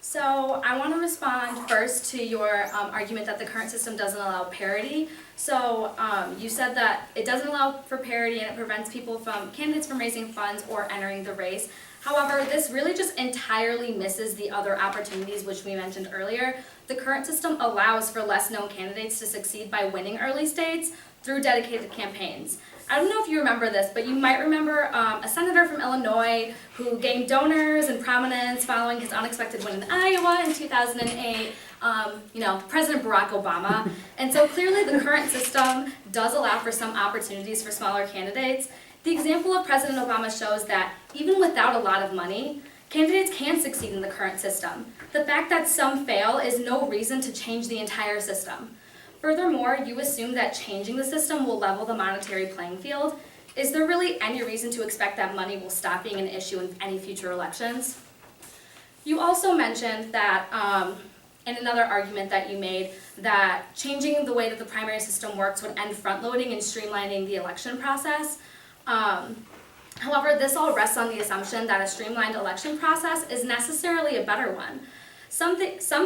So I want to respond first to your argument that the current system doesn't allow parity. So you said that it doesn't allow for parity and it prevents candidates from raising funds or entering the race. However, this really just entirely misses the other opportunities which we mentioned earlier. The current system allows for less known candidates to succeed by winning early states through dedicated campaigns. I don't know if you remember this, but you might remember a senator from Illinois who gained donors and prominence following his unexpected win in Iowa in 2008, President Barack Obama. And so clearly the current system does allow for some opportunities for smaller candidates. The example of President Obama shows that even without a lot of money, candidates can succeed in the current system. The fact that some fail is no reason to change the entire system. Furthermore, you assume that changing the system will level the monetary playing field. Is there really any reason to expect that money will stop being an issue in any future elections? You also mentioned that, in another argument that you made, that changing the way that the primary system works would end front-loading and streamlining the election process. However, this all rests on the assumption that a streamlined election process is necessarily a better one. Some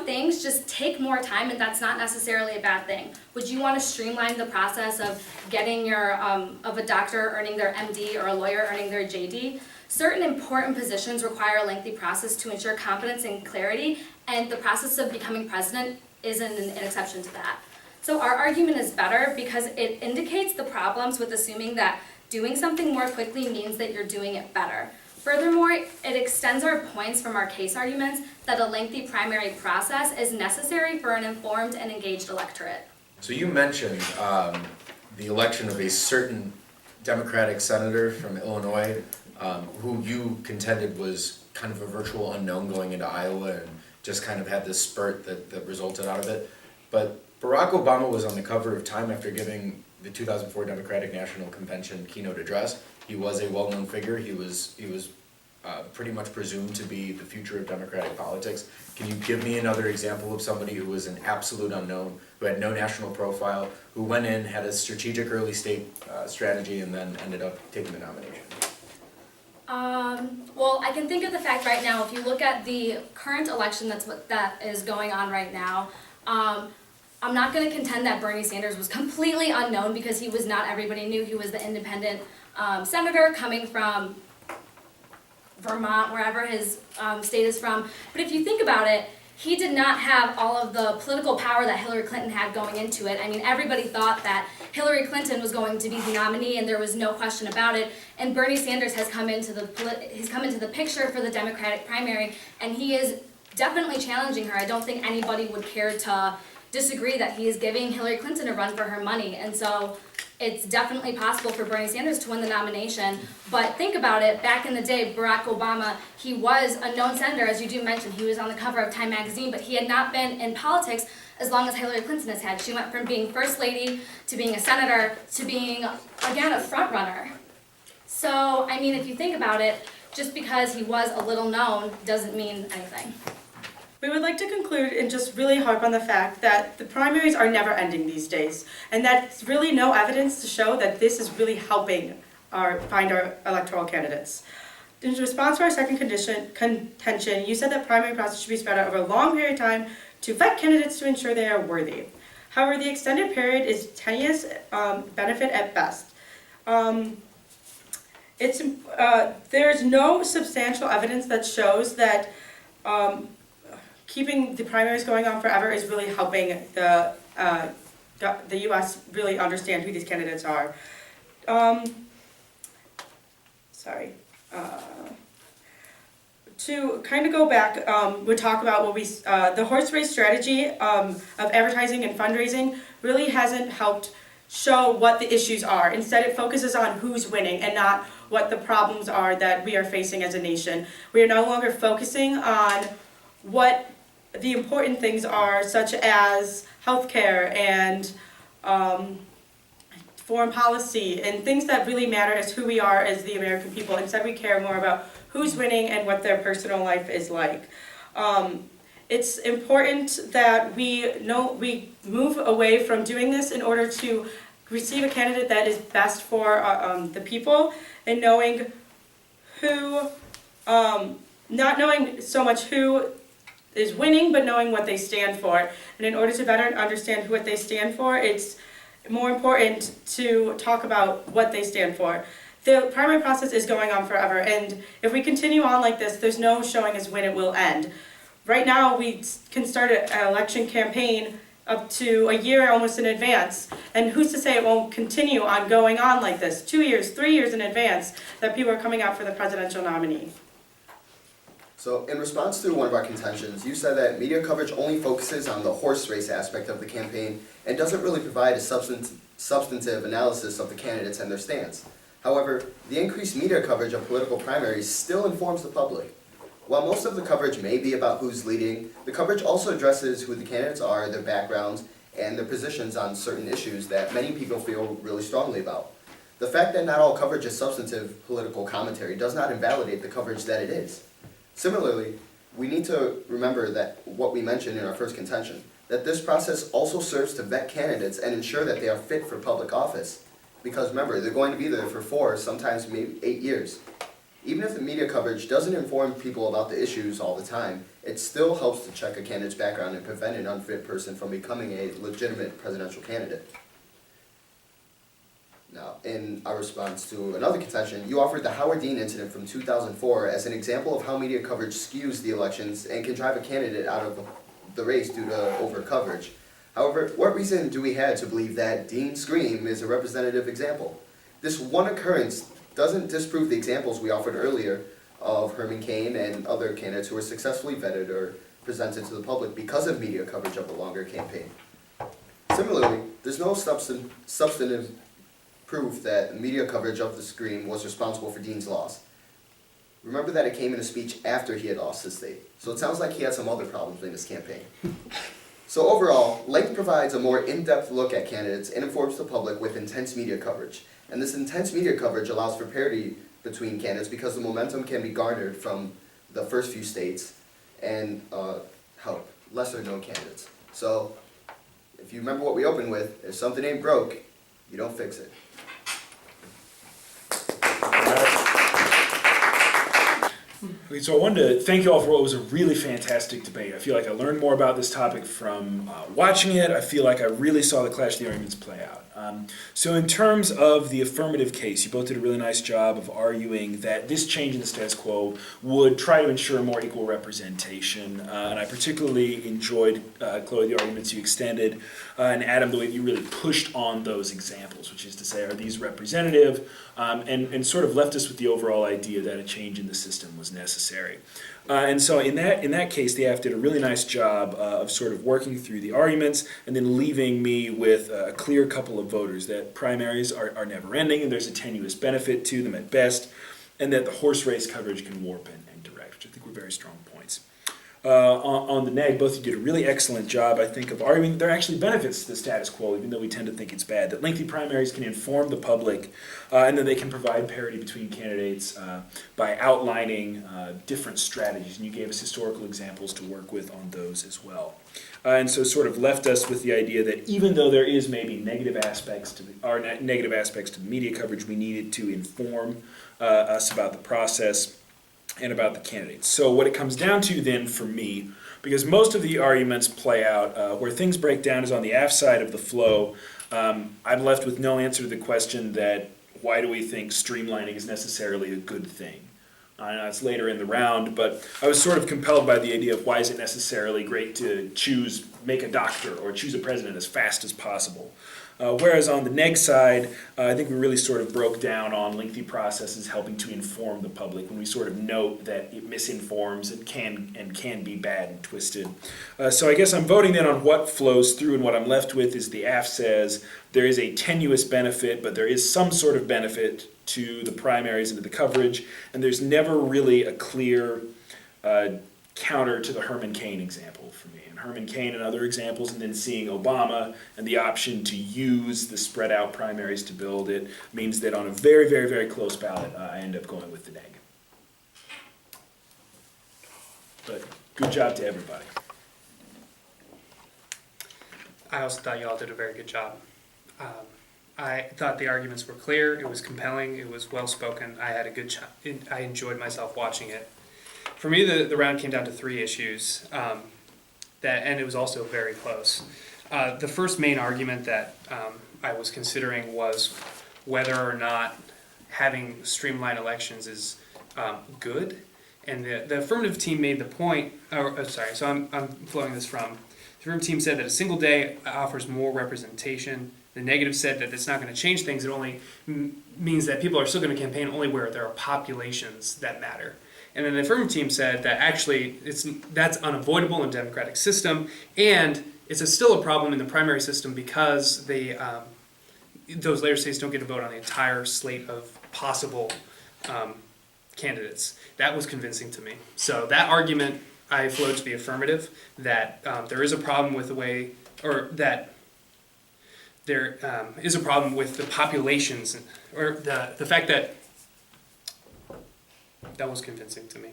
things just take more time, and that's not necessarily a bad thing. Would you want to streamline the process of getting of a doctor earning their MD or a lawyer earning their JD? Certain important positions require a lengthy process to ensure competence and clarity, and the process of becoming president isn't an exception to that. So our argument is better because it indicates the problems with assuming that doing something more quickly means that you're doing it better. Furthermore, it extends our points from our case arguments that a lengthy primary process is necessary for an informed and engaged electorate. So you mentioned the election of a certain Democratic senator from Illinois who you contended was kind of a virtual unknown going into Iowa and just kind of had this spurt that resulted out of it. But Barack Obama was on the cover of Time after giving the 2004 Democratic National Convention keynote address. He was a well-known figure. He was pretty much presumed to be the future of Democratic politics. Can you give me another example of somebody who was an absolute unknown, who had no national profile, who went in, had a strategic early state strategy, and then ended up taking the nomination? Well, I can think of the fact right now, if you look at the current election that is going on right now, I'm not going to contend that Bernie Sanders was completely unknown because everybody knew he was the independent senator coming from Vermont, wherever his state is from. But if you think about it, he did not have all of the political power that Hillary Clinton had going into it. I mean, everybody thought that Hillary Clinton was going to be the nominee, and there was no question about it. And Bernie Sanders has come into the picture for the Democratic primary, and he is definitely challenging her. I don't think anybody would care to disagree that he is giving Hillary Clinton a run for her money. And so it's definitely possible for Bernie Sanders to win the nomination. But think about it, back in the day, Barack Obama, he was a known senator, as you do mention. He was on the cover of Time magazine, but he had not been in politics as long as Hillary Clinton has had. She went from being first lady to being a senator to being, again, a front runner. So, I mean, if you think about it, just because he was a little known doesn't mean anything. We would like to conclude and just really harp on the fact that the primaries are never ending these days, and that's really no evidence to show that this is really helping find our electoral candidates. In response to our second contention, you said that primary process should be spread out over a long period of time to vet candidates to ensure they are worthy. However, the extended period is tenuous benefit at best. There's no substantial evidence that shows that keeping the primaries going on forever is really helping the U.S. really understand who these candidates are. To kind of go back, we talk about the horse race strategy of advertising and fundraising really hasn't helped show what the issues are. Instead, it focuses on who's winning and not what the problems are that we are facing as a nation. We are no longer focusing on what the important things are, such as healthcare and foreign policy and things that really matter as who we are as the American people. Instead, we care more about who's winning and what their personal life is like. It's important that we move away from doing this in order to receive a candidate that is best for the people, and knowing who, not knowing so much who is winning, but knowing what they stand for. And in order to better understand what they stand for, it's more important to talk about what they stand for. The primary process is going on forever, and if we continue on like this, there's no showing us when it will end. Right now, we can start an election campaign up to a year almost in advance, and who's to say it won't continue on going on like this, 2 years, 3 years in advance, that people are coming out for the presidential nominee. So in response to one of our contentions, you said that media coverage only focuses on the horse race aspect of the campaign and doesn't really provide a substantive analysis of the candidates and their stance. However, the increased media coverage of political primaries still informs the public. While most of the coverage may be about who's leading, the coverage also addresses who the candidates are, their backgrounds, and their positions on certain issues that many people feel really strongly about. The fact that not all coverage is substantive political commentary does not invalidate the coverage that it is. Similarly, we need to remember that what we mentioned in our first contention, that this process also serves to vet candidates and ensure that they are fit for public office. Because remember, they're going to be there for 4, sometimes maybe 8 years. Even if the media coverage doesn't inform people about the issues all the time, it still helps to check a candidate's background and prevent an unfit person from becoming a legitimate presidential candidate. Now, in our response to another contention, you offered the Howard Dean incident from 2004 as an example of how media coverage skews the elections and can drive a candidate out of the race due to over-coverage. However, what reason do we have to believe that Dean's scream is a representative example? This one occurrence doesn't disprove the examples we offered earlier of Herman Cain and other candidates who were successfully vetted or presented to the public because of media coverage of a longer campaign. Similarly, there's no substantive proof that media coverage of the scream was responsible for Dean's loss. Remember that it came in a speech after he had lost his state, so it sounds like he had some other problems in his campaign. So overall, Length provides a more in-depth look at candidates and informs the public with intense media coverage. And this intense media coverage allows for parity between candidates because the momentum can be garnered from the first few states and help lesser known candidates. So if you remember what we opened with, if something ain't broke, you don't fix it. Okay, so I wanted to thank you all for what was a really fantastic debate. I feel like I learned more about this topic from watching it. I feel like I really saw the clash of the arguments play out. So in terms of the affirmative case, you both did a really nice job of arguing that this change in the status quo would try to ensure more equal representation. And I particularly enjoyed, Chloe, the arguments you extended, and Adam, the way that you really pushed on those examples, which is to say, are these representative, and sort of left us with the overall idea that a change in the system was necessary. And so in that case, the AF did a really nice job of sort of working through the arguments and then leaving me with a clear couple of voters that primaries are never ending and there's a tenuous benefit to them at best, and that the horse race coverage can warp and direct, which I think were very strong points. On the neg, both of you did a really excellent job, I think, of arguing that there are actually benefits to the status quo, even though we tend to think it's bad, that lengthy primaries can inform the public, and that they can provide parity between candidates by outlining different strategies, and you gave us historical examples to work with on those as well. And so sort of left us with the idea that even though there is maybe negative aspects to the media coverage, we needed to inform us about the process and about the candidates. So what it comes down to then for me, because most of the arguments play out, where things break down is on the AF side of the flow. I'm left with no answer to the question that why do we think streamlining is necessarily a good thing? I know it's later in the round, but I was sort of compelled by the idea of why is it necessarily great to make a doctor or choose a president as fast as possible. Whereas on the neg side, I think we really sort of broke down on lengthy processes helping to inform the public when we sort of note that it misinforms and can be bad and twisted. So I guess I'm voting then on what flows through, and what I'm left with is the AF says there is a tenuous benefit, but there is some sort of benefit to the primaries and to the coverage, and there's never really a clear counter to the Herman Cain example for me. And Herman Cain and other examples, and then seeing Obama and the option to use the spread out primaries to build it, means that on a very, very, very close ballot, I end up going with the neg. But good job to everybody. I also thought y'all did a very good job. I thought the arguments were clear, it was compelling, it was well spoken. I had a good I enjoyed myself watching it. For me, the round came down to 3 issues, and it was also very close. The first main argument that I was considering was whether or not having streamlined elections is good. And the affirmative team made the point, so I'm flowing this from, the affirmative team said that a single day offers more representation. The negative said that it's not going to change things, it only means that people are still going to campaign only where there are populations that matter. And then the affirmative team said that actually that's unavoidable in a democratic system, and it's still a problem in the primary system because those later states don't get to vote on the entire slate of possible candidates. That was convincing to me. So that argument I flowed to the affirmative, that there is a problem with the way, or that there is a problem with the populations, or the fact that was convincing to me.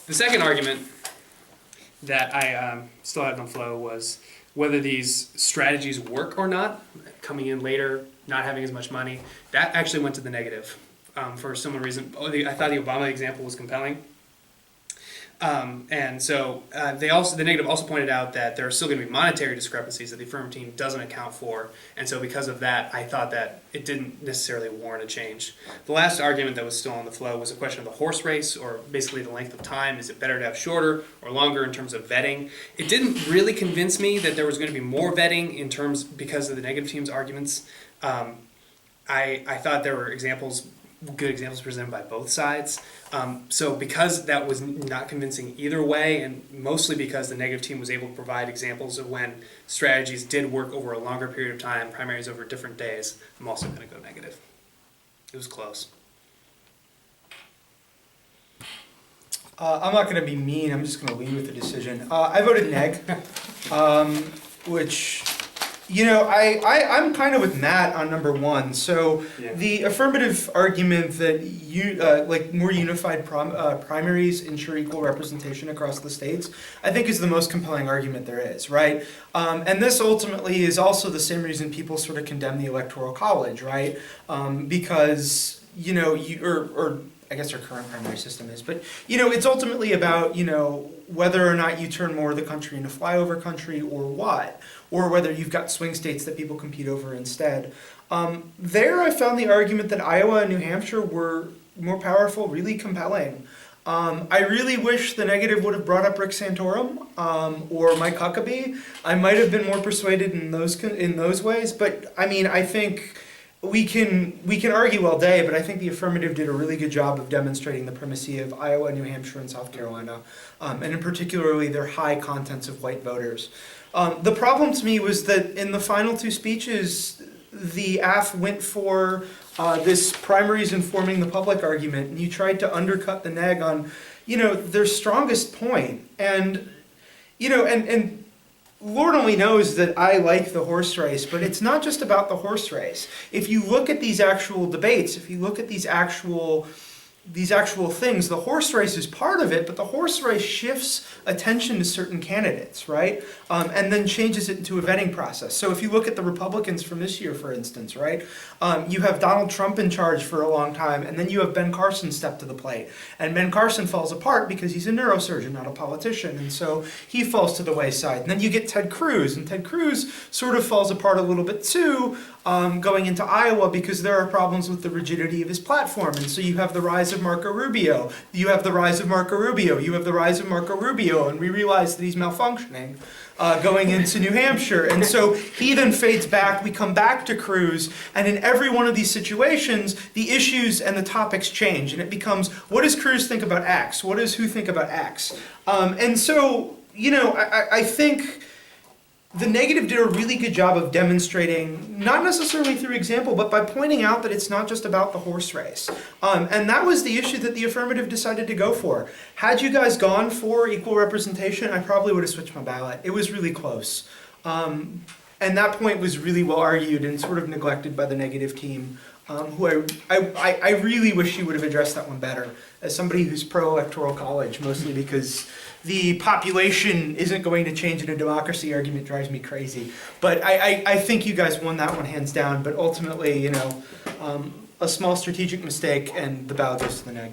The second argument that I still had on flow was whether these strategies work or not, coming in later, not having as much money. That actually went to the negative for a similar reason. I thought the Obama example was compelling. And so the negative also pointed out that there are still going to be monetary discrepancies that the affirmative team doesn't account for, and so because of that, I thought that it didn't necessarily warrant a change. The last argument that was still on the flow was a question of the horse race, or basically the length of time. Is it better to have shorter or longer in terms of vetting? It didn't really convince me that there was going to be more vetting because of the negative team's arguments. I thought there were good examples presented by both sides. So because that was not convincing either way, and mostly because the negative team was able to provide examples of when strategies did work over a longer period of time, primaries over different days, I'm also going to go negative. It was close. I'm not going to be mean, I'm just going to lean with the decision. I voted neg, which, I'm kind of with Matt on number 1. So Yeah. the affirmative argument that more unified primaries ensure equal representation across the states, I think is the most compelling argument there is, right? And this ultimately is also the same reason people sort of condemn the Electoral College, right? Because, I guess our current primary system is, but it's ultimately about whether or not you turn more of the country into flyover country or what, or whether you've got swing states that people compete over instead. There I found the argument that Iowa and New Hampshire were more powerful, really compelling. I really wish the negative would have brought up Rick Santorum or Mike Huckabee. I might have been more persuaded in those ways, but I think we can argue all day, but I think the affirmative did a really good job of demonstrating the primacy of Iowa, New Hampshire, and South Carolina, and in particularly their high contents of white voters. The problem to me was that in the final 2 speeches, the AF went for this primaries informing the public argument, and you tried to undercut the neg on, their strongest point. And, and Lord only knows that I like the horse race, but it's not just about the horse race. If you look at these actual debates, if you look at these actual things, the horse race is part of it, but the horse race shifts attention to certain candidates, right? And then changes it into a vetting process. So if you look at the Republicans from this year, for instance, right? You have Donald Trump in charge for a long time, and then you have Ben Carson step to the plate. And Ben Carson falls apart because he's a neurosurgeon, not a politician, and so he falls to the wayside. And then you get Ted Cruz, and Ted Cruz sort of falls apart a little bit too, going into Iowa because there are problems with the rigidity of his platform. And so you have the rise of Marco Rubio. You have the rise of Marco Rubio. You have the rise of Marco Rubio. And we realize that he's malfunctioning going into New Hampshire. And so he then fades back. We come back to Cruz. And in every one of these situations, the issues and the topics change. And it becomes, what does Cruz think about X? What does who think about X? And so, I think the negative did a really good job of demonstrating, not necessarily through example, but by pointing out that it's not just about the horse race. And that was the issue that the affirmative decided to go for. Had you guys gone for equal representation, I probably would have switched my ballot. It was really close. And that point was really well argued and sort of neglected by the negative team, who I really wish you would have addressed that one better. As somebody who's pro-electoral college, mostly because the population isn't going to change in a democracy argument drives me crazy. But I think you guys won that one hands down, but ultimately, a small strategic mistake and the ballot goes to the neg.